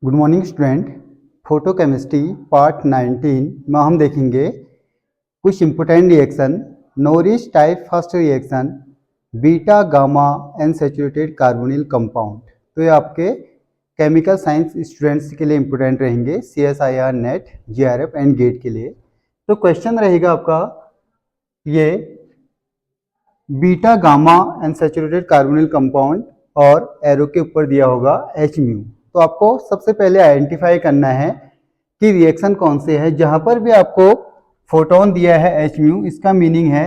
Good morning student. Photochemistry part 19 में हम देखेंगे कुछ important reaction. Norris type first reaction, beta gamma unsaturated carbonyl compound. तो ये आपके केमिकल साइंस स्टूडेंट्स के लिए इंपोर्टेंट रहेंगे, CSIR NET GRF and GATE के लिए। तो क्वेश्चन रहेगा आपका ये beta gamma unsaturated carbonyl compound और एरो के ऊपर दिया होगा H म्यू। तो आपको सबसे पहले आइडेंटिफाई करना है कि रिएक्शन कौन से है। जहां पर भी आपको फोटोन दिया है H म्यू, इसका मीनिंग है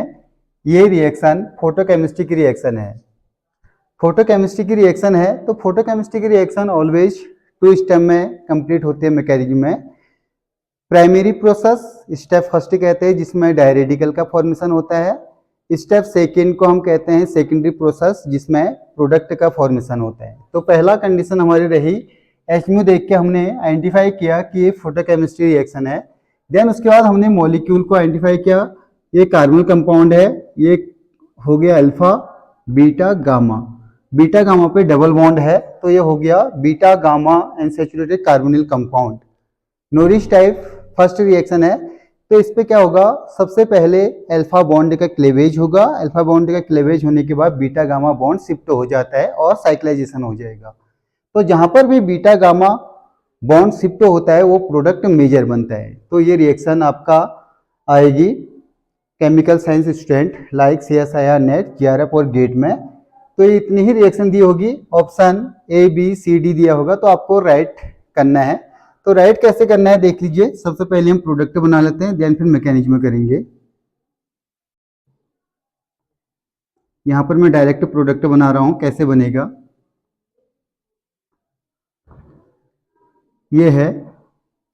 ये रिएक्शन फोटोकेमिस्ट्री की रिएक्शन है। फोटोकेमिस्ट्री की रिएक्शन है तो फोटोकेमिस्ट्री की रिएक्शन ऑलवेज 2 स्टेप में कंप्लीट होती है मैकेनिज्म में। प्राइमरी प्रोसेस स्टेप फर्स्ट कहते हैं जिसमें डायरेडिकल का फॉर्मेशन होता है। स्टेप सेकेंड को हम कहते हैं सेकेंडरी प्रोसेस जिसमें प्रोडक्ट का फॉर्मेशन होता है। तो पहला कंडीशन हमारी रही H म्यू देख के हमने आइडेंटिफाई किया कि ये फोटोकेमिस्ट्री रिएक्शन है। देन उसके बाद हमने मॉलिक्यूल को आइडेंटिफाई किया, ये कार्बन कंपाउंड है, ये हो गया alpha beta gamma. Beta gamma पे डबल बॉन्ड है तो ये हो गया beta gamma unsaturated carbonyl compound. Norris type first reaction है तो इस पे क्या होगा, सबसे पहले अल्फा बॉन्ड का क्लेवेज होगा। अल्फा बॉन्ड का क्लेवेज होने के बाद बीटा गामा बॉन्ड शिफ्ट हो जाता है और साइक्लाइजेशन हो जाएगा। तो जहां पर भी बीटा गामा बॉन्ड शिफ्ट होता है वो प्रोडक्ट मेजर बनता है। तो ये रिएक्शन आपका आएगी chemical science student like CSIR NET GRF और गेट में। तो ये इतनी ही रिएक्शन दी होगी, ऑप्शन ABCD दिया होगा तो आपको राइट करना है। तो राइट कैसे करना है देख लीजिए। सबसे पहले हम प्रोडक्ट बना लेते हैं, देन फिर मैकेनिज्म करेंगे। यहां पर मैं डायरेक्ट प्रोडक्ट बना रहा हूं, कैसे बनेगा ये है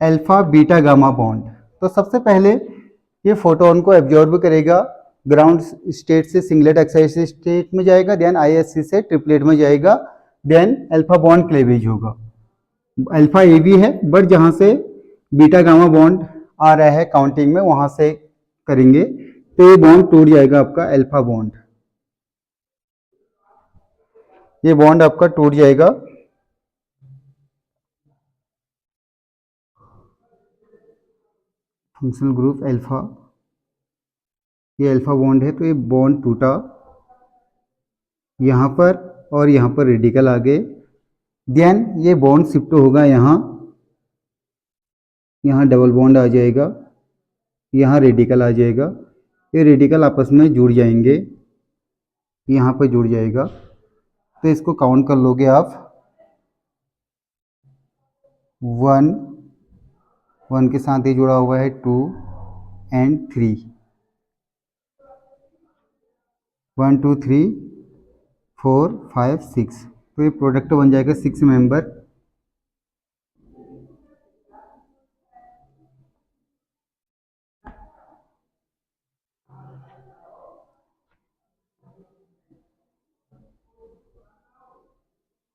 अल्फा बीटा गामा बॉन्ड। तो सबसे पहले ये फोटोन को एब्जॉर्ब करेगा, ग्राउंड स्टेट से सिंगलेट एक्साइटेड स्टेट में जाएगा, देन ISC से ट्रिपलेट में जाएगा, देन अल्फा बॉन्ड क्लेवेज होगा। अल्फा AB है बट जहां से बीटा गामा बॉन्ड आ रहा है काउंटिंग में वहां से करेंगे तो ये बॉन्ड टूट जाएगा आपका अल्फा बॉन्ड। ये बॉन्ड आपका टूट जाएगा। फंक्शनल ग्रुप अल्फा, ये अल्फा बॉन्ड है तो ये बॉन्ड टूटा यहां पर और यहां पर रेडिकल आ गए। देन ये बॉन्ड शिफ्ट होगा यहाँ, यहाँ डबल बॉन्ड आ जाएगा, यहाँ रेडिकल आ जाएगा। ये रेडिकल आपस में जुड़ जाएंगे, यहाँ पर जुड़ जाएगा। तो इसको काउंट कर लोगे आप 1 के साथ ही जुड़ा हुआ है 2 एंड 3, 1 2 3 4 5 6। तो ये प्रोडक्ट बन जाएगा 6 मेंबर।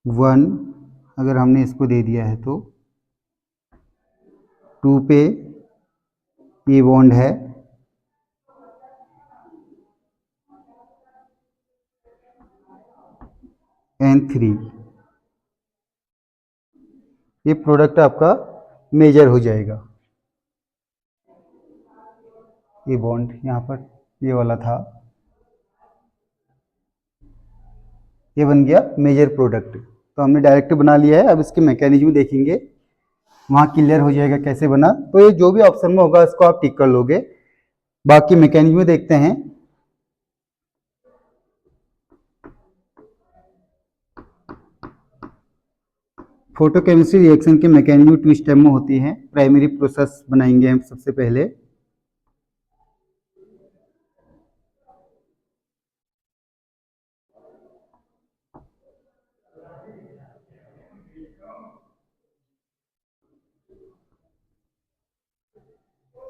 वन अगर हमने इसको दे दिया है तो 2 पे ये बॉन्ड है, एंड 3। ये प्रोडक्ट आपका मेजर हो जाएगा। ये बॉन्ड यहाँ पर ये वाला था, ये बन गया मेजर प्रोडक्ट। तो हमने डायरेक्ट बना लिया है, अब इसके मैकेनिज्म देखेंगे, वहाँ क्लियर हो जाएगा कैसे बना। तो ये जो भी ऑप्शन में होगा इसको आप टिक कर लोगे। बाकी मैकेनिज्म देखते हैं। फोटोकेमिस्ट्री रिएक्शन के मैकेनिज्म 2 स्टेप में होती है। प्राइमरी प्रोसेस बनाएंगे हम सबसे पहले।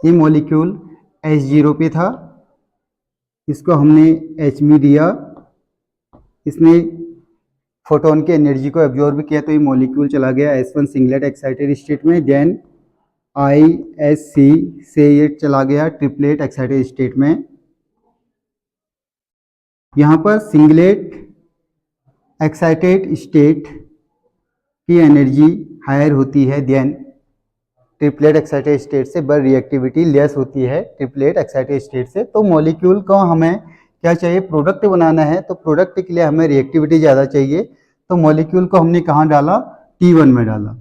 ये मॉलिक्यूल H0 पे था, इसको हमने H में दिया, इसने फोटोन की एनर्जी को एब्जॉर्ब किया तो ये मॉलिक्यूल चला गया S1 सिंगलेट एक्साइटेड स्टेट में। देन ISC से ये चला गया ट्रिपलेट एक्साइटेड स्टेट में। यहाँ पर सिंगलेट एक्साइटेड स्टेट की एनर्जी हायर होती है देन ट्रिपलेट एक्साइटेड स्टेट से, बट रिएक्टिविटी लेस होती है ट्रिपलेट एक्साइटेड स्टेट से। तो मॉलिक्यूल को हमें क्या चाहिए, प्रोडक्ट बनाना है, तो प्रोडक्ट के लिए हमें रिएक्टिविटी ज़्यादा चाहिए। तो मॉलिक्यूल को हमने कहाँ डाला, T1 में डाला।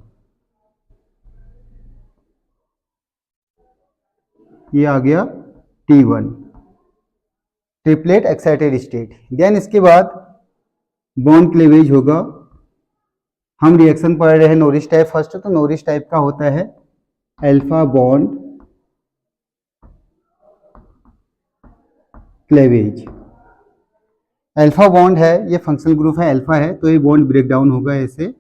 ये आ गया T1 triplet excited state. Then इसके बाद बॉन्ड क्लीवेज होगा। हम रिएक्शन पढ़ रहे हैं नॉरिस टाइप फर्स्ट, तो नॉरिस टाइप का होता है alpha bond cleavage. Alpha bond है, ये फंक्शनल ग्रुप है, अल्फा है, तो ये बॉन्ड ब्रेक डाउन होगा ऐसे,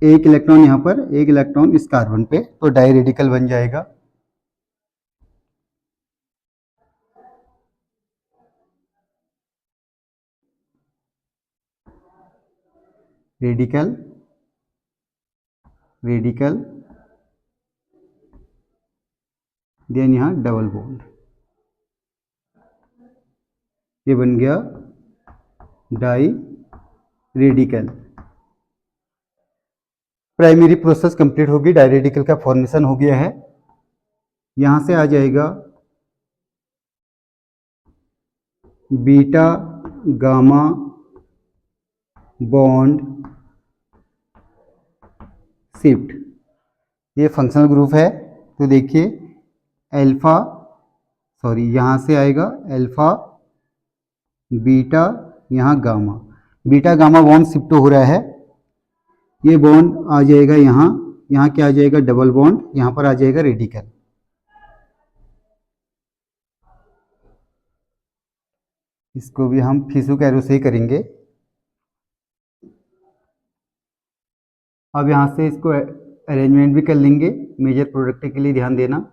एक इलेक्ट्रॉन यहाँ पर, एक इलेक्ट्रॉन इस कार्बन पे, तो डाई रेडिकल बन जाएगा। रेडिकल रेडिकल देन यहाँ डबल बॉन्ड, ये बन गया diradical. Primary process complete होगी, डाई रेडिकल का फॉर्मेशन हो गया है। यहां से आ जाएगा बीटा गामा बॉन्ड शिफ्ट, ये फंक्शनल ग्रुप है। तो देखिए अल्फा, सॉरी यहाँ से आएगा अल्फा बीटा, यहाँ gamma, beta gamma bond shift हो रहा है। ये बॉन्ड आ जाएगा यहाँ, यहाँ क्या आ जाएगा, डबल बॉन्ड, यहाँ पर आ जाएगा रेडिकल। इसको भी हम फीसुक एरो से ही करेंगे। अब यहाँ से इसको अरेंजमेंट भी कर लेंगे, मेजर प्रोडक्ट के लिए ध्यान देना।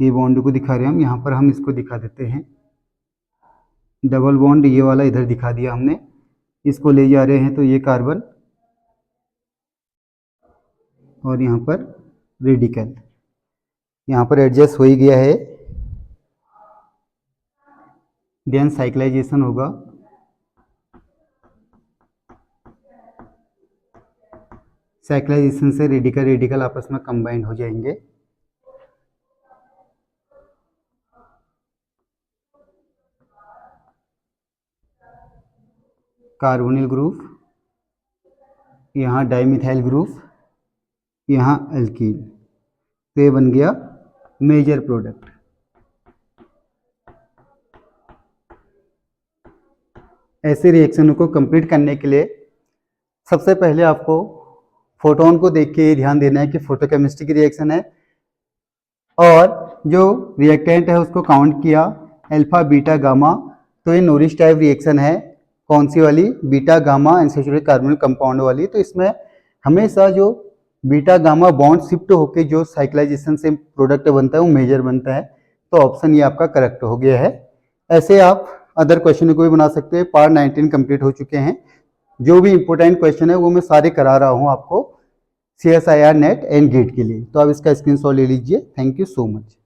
ये बॉन्ड को दिखा रहे हैं हम, यहाँ पर हम इसको दिखा देते हैं डबल बॉन्ड, ये वाला इधर दिखा दिया हमने। इसको ले जा रहे हैं तो ये कार्बन और यहाँ पर रेडिकल, यहाँ पर एडजस्ट हो ही गया है। देन साइक्लाइजेशन होगा, साइक्लाइजेशन से रेडिकल रेडिकल आपस में कंबाइन हो जाएंगे। कार्बोनिल ग्रुप, यहाँ डाइमिथाइल ग्रुप, यहाँ एल्कीन, तो ये बन गया मेजर प्रोडक्ट। ऐसे रिएक्शनों को कंप्लीट करने के लिए सबसे पहले आपको फोटोन को देख के ध्यान देना है कि फोटोकेमिस्ट्री की रिएक्शन है, और जो रिएक्टेंट है उसको काउंट किया अल्फा बीटा गामा, तो ये नॉरिस टाइप रिएक्शन है। कौन सी वाली, beta gamma unsaturated carbonyl compound वाली। तो इसमें हमेशा जो बीटा गामा बॉन्ड शिफ्ट होकर जो साइक्लाइजेशन से प्रोडक्ट बनता है वो मेजर बनता है। तो ऑप्शन ये आपका करेक्ट हो गया है। ऐसे आप अदर क्वेश्चन को भी बना सकते हैं। पार्ट 19 कंप्लीट हो चुके हैं। जो भी इंपॉर्टेंट क्वेश्चन है वो मैं सारे करा रहा हूँ आपको CSIR नेट एंड गेट के लिए। तो आप इसका स्क्रीनशॉट ले लीजिए। Thank you so much.